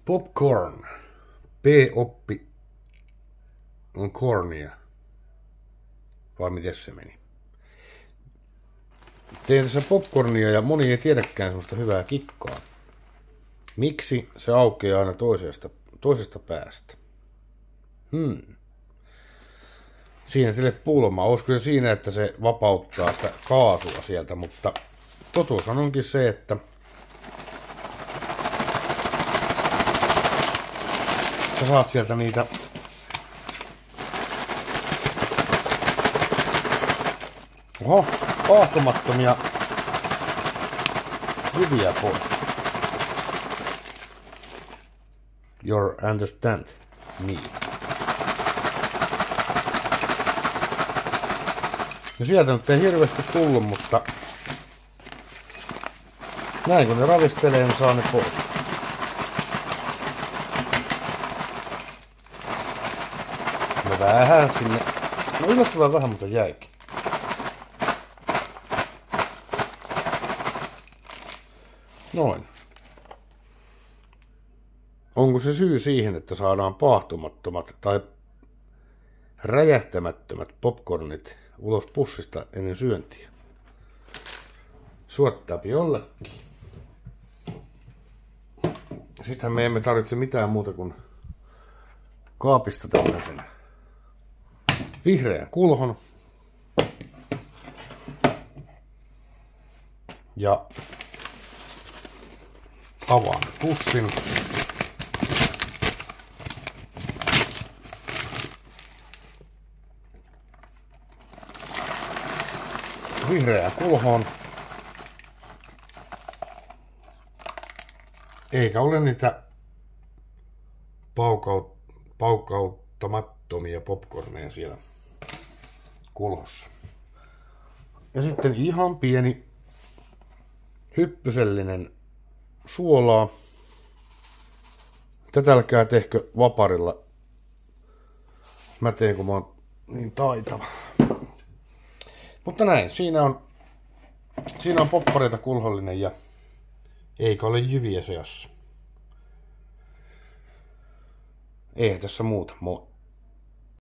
Popcorn. P-oppi on cornia. Vai miten se meni? Tein tässä popcornia ja moni ei tiedäkään semmoista hyvää kikkaa. Miksi se aukeaa aina toisesta päästä? Siinä teille pulma. Olisiko se siinä, että se vapauttaa sitä kaasua sieltä, mutta totuus onkin se, että sä saat sieltä niitä paahtomattomia jyviä pois. You understand me. Ja sieltä nyt ei hirveästi tullut, mutta näin kun ne ravistelee, niin saa ne pois. No vähän sinne. No yllättävän vähän, mutta jäikin. Noin. Onko se syy siihen, että saadaan paahtumattomat tai räjähtämättömät popcornit ulos pussista ennen syöntiä? Suottaapi jollekin. Sittenhän me emme tarvitse mitään muuta kuin kaapista tämmöisen vihreän kulhon. Ja avaan pussin. Vihreää kulhoon. Eikä ole niitä paukauttamattomia popcorneja siellä kulhossa. Ja sitten ihan pieni hyppysellinen suolaa. Tätä älkää tehkö vaparilla. Mä teen, kun mä oon niin taitava. Mutta näin, siinä on poppareita kulhollinen ja eikä ole jyviä seassa. Ei tässä muuta, moi.